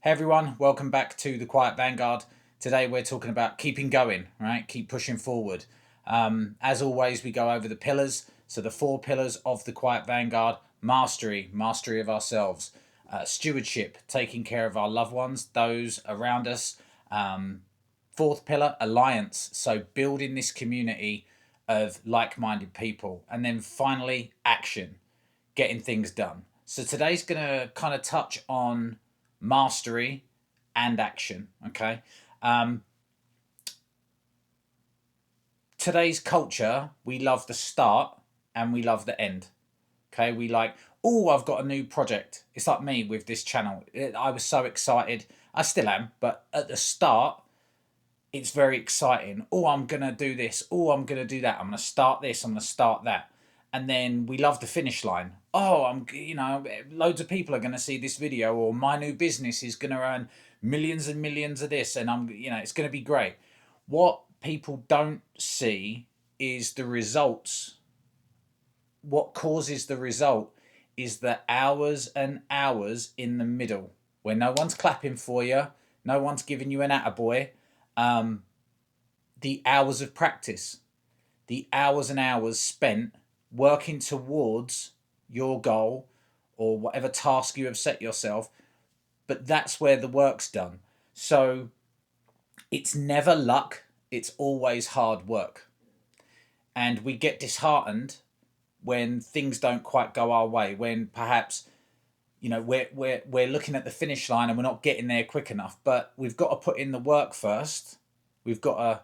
Hey everyone, welcome back to the Quiet Vanguard. Today we're talking about keeping going, right? Keep pushing forward. As always, we go over the pillars. So the four pillars of the Quiet Vanguard: mastery, mastery of ourselves; stewardship, taking care of our loved ones, those around us; fourth pillar, alliance, so building this community of like-minded people; and then finally, action, getting things done. So today's going to kind of touch on mastery and action. Okay. Um, Today's culture, we love the start and we love the end. Okay. We like, oh, I've got a new project. It's like me with this channel. I was so excited. I still am, but at the start, it's very exciting. Oh, I'm going to do this. Oh, I'm going to do that. I'm going to start this. I'm going to start that. And then we love the finish line. Oh, loads of people are going to see this video, or my new business is going to earn millions and millions of this. And it's going to be great. What people don't see is the results. What causes the result is the hours and hours in the middle where no one's clapping for you, no one's giving you an attaboy. Um, the hours of practice, the hours and hours spent working towards your goal or whatever task you have set yourself, but that's where the work's done. So it's never luck, it's always hard work. And we get disheartened when things don't quite go our way, when perhaps we're looking at the finish line and we're not getting there quick enough, but we've got to put in the work first. We've got to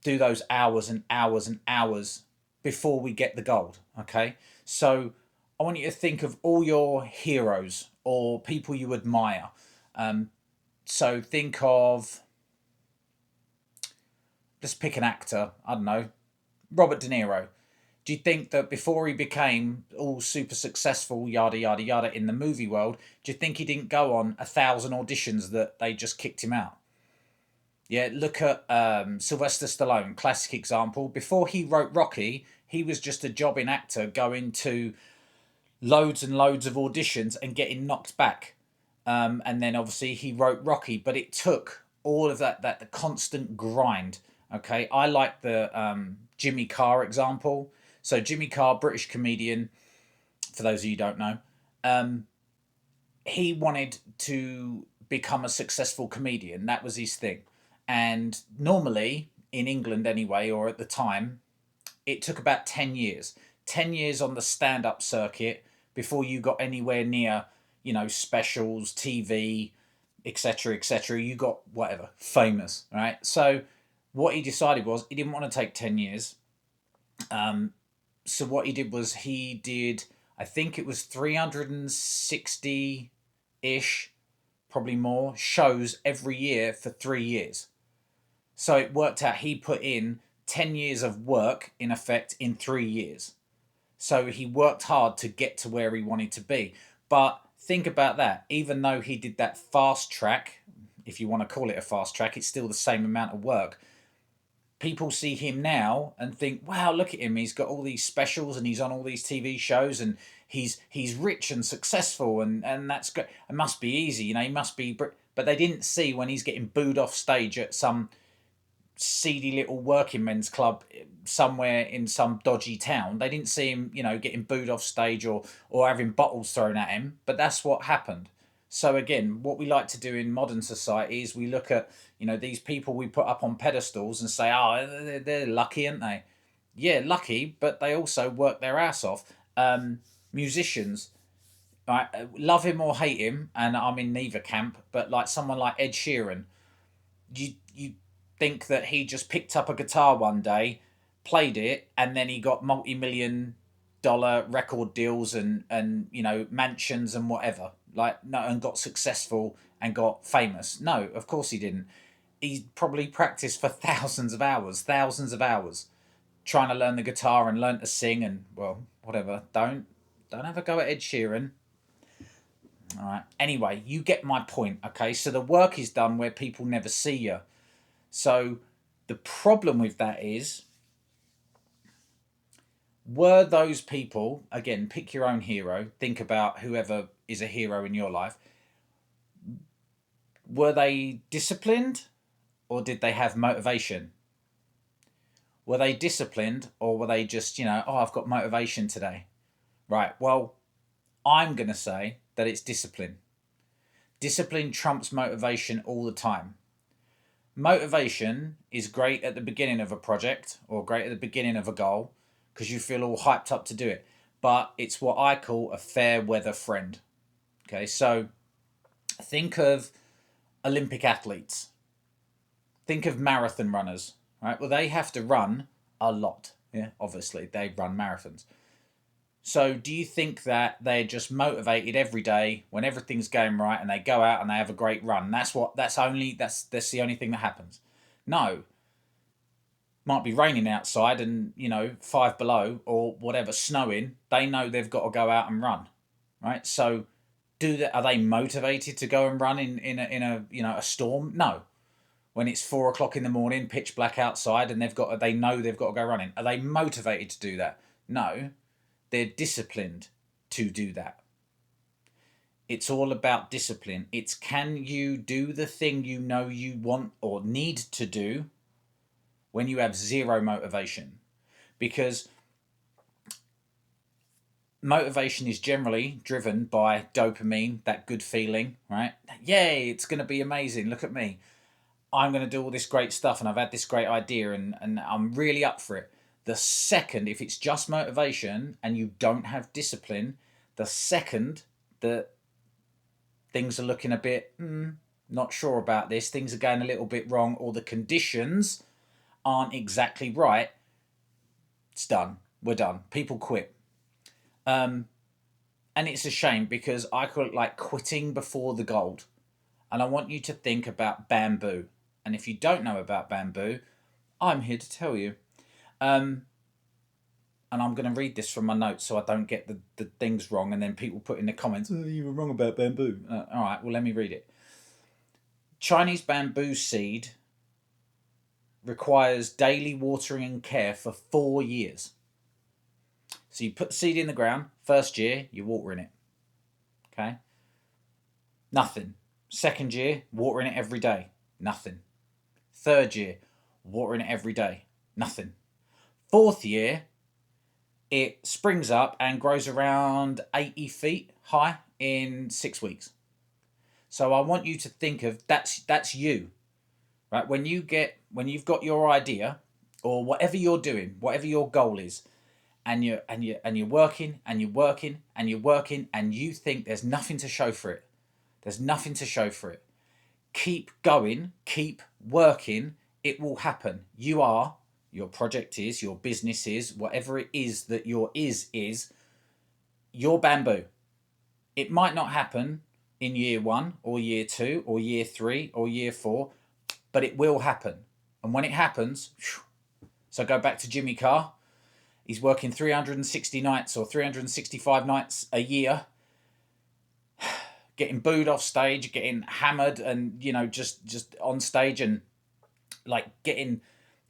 do those hours and hours and hours before we get the gold. Okay. So I want you to think of all your heroes or people you admire. So think of, let's pick an actor. I don't know, Robert De Niro. Do you think that before he became all super successful, yada, yada, yada, in the movie world, do you think he didn't go on 1,000 auditions that they just kicked him out? Yeah, look at Sylvester Stallone, classic example. Before he wrote Rocky, he was just a jobbing actor going to loads and loads of auditions and getting knocked back. And then obviously he wrote Rocky, but it took all of that the constant grind. Okay, I like the Jimmy Carr example. So Jimmy Carr, British comedian. For those of you who don't know, he wanted to become a successful comedian. That was his thing. And normally, in England anyway, or at the time, it took about 10 years. 10 years on the stand up circuit before you got anywhere near, specials, TV, etc., etc. You got whatever, famous, right? So, what he decided was he didn't want to take 10 years. So, what he did was I think it was 360 ish, probably more, shows every year for 3 years. So it worked out he put in 10 years of work, in effect, in 3 years. So he worked hard to get to where he wanted to be. But think about that. Even though he did that fast track, if you want to call it a fast track, it's still the same amount of work. People see him now and think, wow, look at him. He's got all these specials and he's on all these TV shows and he's rich and successful and that's great. It must be easy, he must be. But they didn't see when he's getting booed off stage at some seedy little working men's club somewhere in some dodgy town. They didn't see him, getting booed off stage or having bottles thrown at him. But that's what happened. So again, what we like to do in modern society is we look at, these people we put up on pedestals and say, oh, they're lucky, aren't they? Yeah, lucky, but they also work their ass off. Musicians, right? Love him or hate him, and I'm in neither camp. But like someone like Ed Sheeran, you think that he just picked up a guitar one day, played it, and then he got multi-million-dollar record deals and mansions and whatever. Like no, and got successful and got famous. No, of course he didn't. He probably practiced for thousands of hours, trying to learn the guitar and learn to sing and well, whatever. Don't have a go at Ed Sheeran. All right. Anyway, you get my point. Okay, so the work is done where people never see you. So the problem with that is, were those people, again, pick your own hero, think about whoever is a hero in your life, Were they disciplined or did they have motivation? Were they disciplined or were they just, oh, I've got motivation today? Right, well, I'm going to say that it's discipline. Discipline trumps motivation all the time. Motivation is great at the beginning of a project or great at the beginning of a goal because you feel all hyped up to do it. But it's what I call a fair weather friend. Okay, so think of Olympic athletes. Think of marathon runners, right? Well, they have to run a lot. Yeah, obviously, they run marathons. So do you think that they're just motivated every day when everything's going right and they go out and they have a great run? That's the only thing that happens. No. Might be raining outside and, 5 below or whatever, snowing. They know they've got to go out and run. Right? So are they motivated to go and run in a storm? No. When it's 4 o'clock in the morning, pitch black outside, and they know they've got to go running. Are they motivated to do that? No. They're disciplined to do that. It's all about discipline. It's can you do the thing you know you want or need to do when you have zero motivation? Because motivation is generally driven by dopamine, that good feeling, right? Yay, it's going to be amazing. Look at me. I'm going to do all this great stuff and I've had this great idea and I'm really up for it. The second, if it's just motivation and you don't have discipline, the second that things are looking a bit, not sure about this, things are going a little bit wrong, or the conditions aren't exactly right, it's done. We're done. People quit. And it's a shame because I call it like quitting before the gold. And I want you to think about bamboo. And if you don't know about bamboo, I'm here to tell you. And I'm going to read this from my notes so I don't get the things wrong and then people put in the comments, oh, you were wrong about bamboo. All right, well, let me read it. Chinese bamboo seed requires daily watering and care for 4 years. So you put the seed in the ground, first year, you're watering it. Okay? Nothing. Second year, watering it every day. Nothing. Third year, watering it every day. Nothing. Fourth year, it springs up and grows around 80 feet high in 6 weeks. So I want you to think of that's you, right? When you've got your idea or whatever you're doing, whatever your goal is, and you're working and you're working and you're working and you think there's nothing to show for it. There's nothing to show for it. Keep going, keep working, it will happen. Your project is, your business is, whatever it is that your is your bamboo. It might not happen in year 1 or year 2 or year 3 or year 4, but it will happen. And when it happens, so go back to Jimmy Carr. He's working 360 nights or 365 nights a year, getting booed off stage, getting hammered and, just on stage and like getting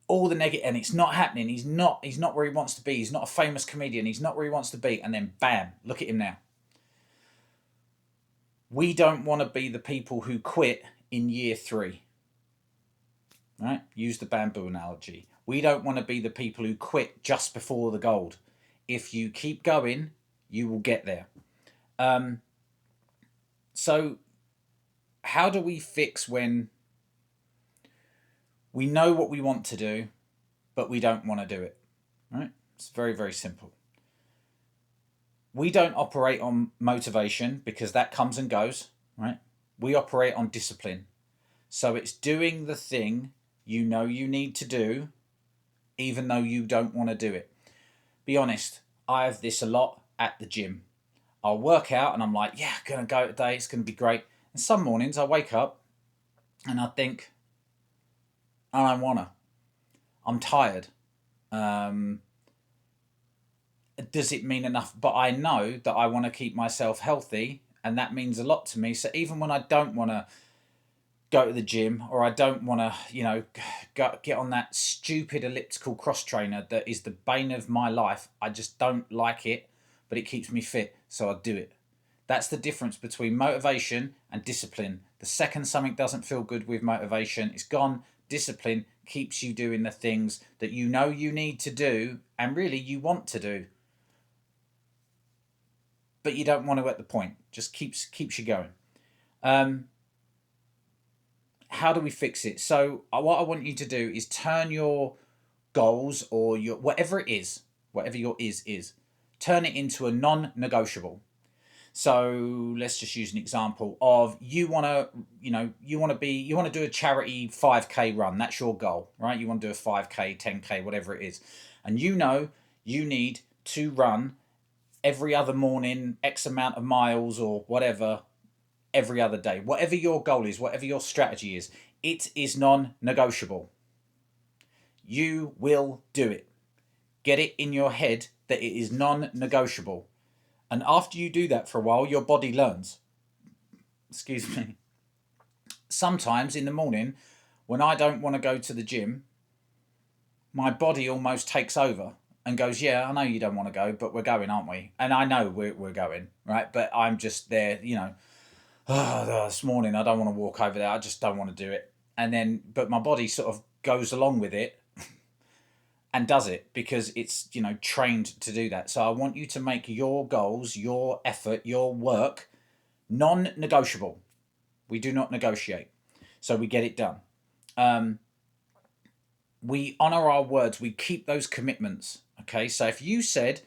all the negative, and it's not happening. He's not where he wants to be. He's not a famous comedian. He's not where he wants to be. And then bam, look at him now. We don't want to be the people who quit in year 3. Right? Use the bamboo analogy. We don't want to be the people who quit just before the gold. If you keep going, you will get there. So how do we fix when we know what we want to do, but we don't want to do it? Right? It's very, very simple. We don't operate on motivation because that comes and goes, right? We operate on discipline. So it's doing the thing you know you need to do, even though you don't want to do it. Be honest, I have this a lot at the gym. I'll work out and I'm like, yeah, I'm going to go today. It's going to be great. And some mornings I wake up and I think, I don't want to. I'm tired. Does it mean enough? But I know that I want to keep myself healthy and that means a lot to me. So even when I don't want to go to the gym or I don't want to, get on that stupid elliptical cross trainer that is the bane of my life, I just don't like it, but it keeps me fit. So I do it. That's the difference between motivation and discipline. The second something doesn't feel good with motivation, it's gone. Discipline keeps you doing the things that you know you need to do and really you want to do, but you don't want to at the point. Just keeps you going. Um, how do we fix it? So what I want you to do is turn your goals or your whatever it is, whatever your is, turn it into a non-negotiable. So let's just use an example of you want to, you want to do a charity 5K run. That's your goal, right? You want to do a 5K, 10K, whatever it is. And you know you need to run every other morning, X amount of miles or whatever, every other day. Whatever your goal is, whatever your strategy is, it is non-negotiable. You will do it. Get it in your head that it is non-negotiable. And after you do that for a while, your body learns. Excuse me. Sometimes in the morning, when I don't want to go to the gym, my body almost takes over and goes, yeah, I know you don't want to go, but we're going, aren't we? And I know we're going, right? But I'm just there, this morning I don't want to walk over there. I just don't want to do it. And then, but my body sort of goes along with it and does it because it's, trained to do that. So I want you to make your goals, your effort, your work non-negotiable. We do not negotiate. So we get it done. We honor our words. We keep those commitments. Okay. So if you said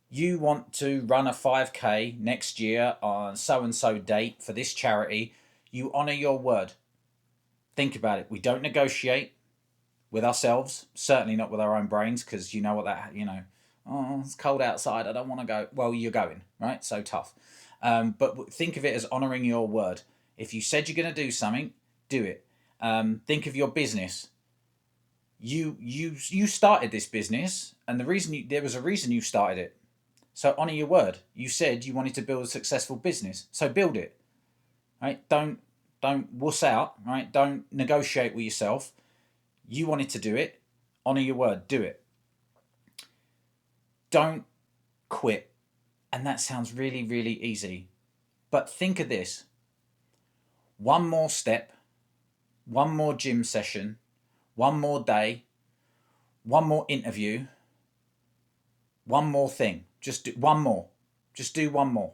you want to run a 5K next year on so and so date for this charity, you honor your word. Think about it. We don't negotiate with ourselves, certainly not with our own brains, because you know what oh, it's cold outside, I don't want to go. Well, you're going, right? So tough. But think of it as honoring your word. If you said you're going to do something, do it. Think of your business. You started this business, and there was a reason you started it. So honor your word. You said you wanted to build a successful business, so build it. Right? Don't wuss out. Right? Don't negotiate with yourself. You wanted to do it. Honor your word. Do it. Don't quit. And that sounds really, really easy. But think of this. One more step, one more gym session, one more day, one more interview, one more thing. Just do one more. Just do one more.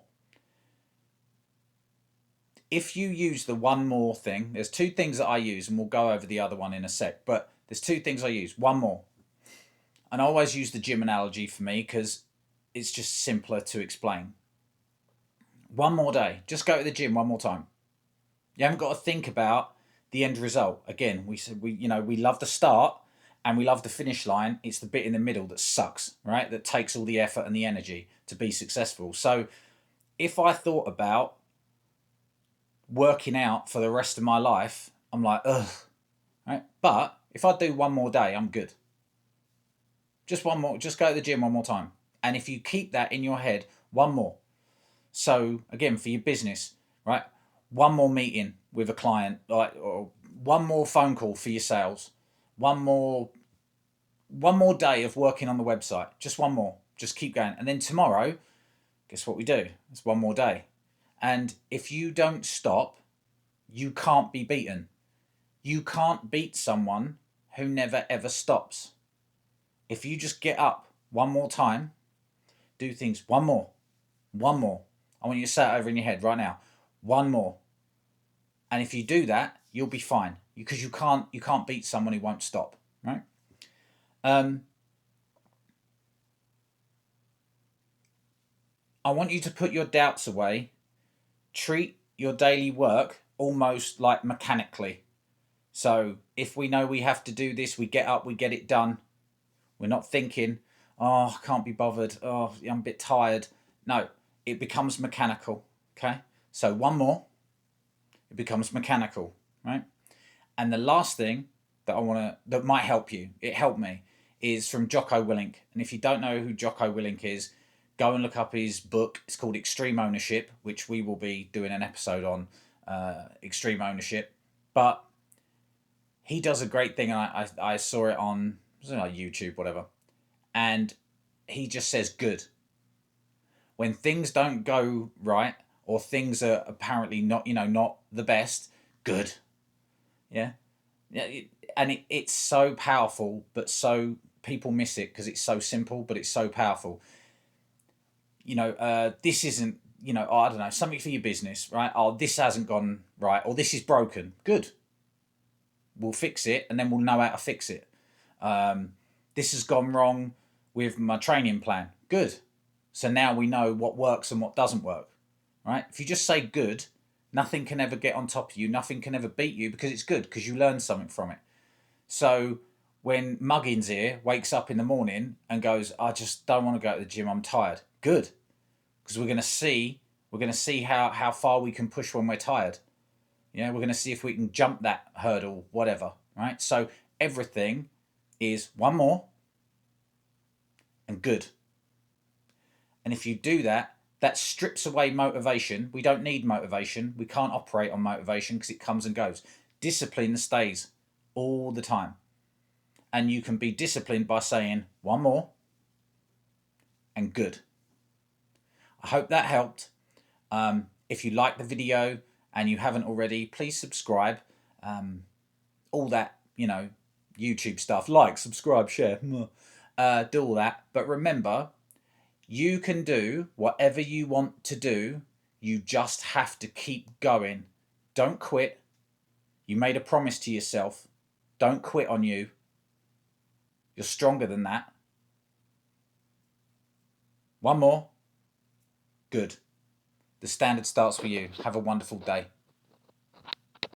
If you use the one more thing, there's two things that I use, and we'll go over the other one in a sec, but there's two things I use. One more. And I always use the gym analogy for me because it's just simpler to explain. One more day. Just go to the gym one more time. You haven't got to think about the end result. Again, we love the start and we love the finish line. It's the bit in the middle that sucks, right? That takes all the effort and the energy to be successful. So if I thought about working out for the rest of my life, I'm like, ugh, right? But if I do one more day, I'm good. Just one more. Just go to the gym one more time. And if you keep that in your head, one more. So again, for your business, right? One more meeting with a client, or one more phone call for your sales, one more day of working on the website, just one more, just keep going. And then tomorrow, guess what we do? It's one more day. And if you don't stop, you can't be beaten. You can't beat someone who never ever stops. If you just get up one more time, do things one more. I want you to say it over in your head right now. One more. And if you do that, you'll be fine because you can't beat someone who won't stop, right? I want you to put your doubts away. Treat your daily work almost like mechanically. So if we know we have to do this, we get up, we get it done. We're not thinking, oh, I can't be bothered. Oh, I'm a bit tired. No, it becomes mechanical. Okay. So one more, it becomes mechanical, right? And the last thing that might help you, it helped me, is from Jocko Willink. And if you don't know who Jocko Willink is, go and look up his book. It's called Extreme Ownership, which we will be doing an episode on extreme ownership. But he does a great thing, and I saw it on YouTube, whatever. And he just says good. When things don't go right, or things are apparently not, not the best, good. Yeah. Yeah. And it's so powerful, but so people miss it because it's so simple, but it's so powerful. This isn't, I don't know, something for your business, right? Oh, this hasn't gone right, or this is broken. Good. We'll fix it, and then we'll know how to fix it. This has gone wrong with my training plan. Good. So now we know what works and what doesn't work, right? If you just say good, nothing can ever get on top of you. Nothing can ever beat you because it's good, because you learned something from it. So when Muggins here wakes up in the morning and goes, I just don't want to go to the gym, I'm tired. Good. Because we're gonna see how far we can push when we're tired. Yeah, we're gonna see if we can jump that hurdle, whatever. Right? So everything is one more and good. And if you do that, that strips away motivation. We don't need motivation. We can't operate on motivation because it comes and goes. Discipline stays all the time. And you can be disciplined by saying one more and good. I hope that helped. If you like the video and you haven't already, please subscribe. All that, YouTube stuff, like, subscribe, share, do all that. But remember, you can do whatever you want to do. You just have to keep going. Don't quit. You made a promise to yourself. Don't quit on you. You're stronger than that. One more. Good. The standard starts for you. Have a wonderful day.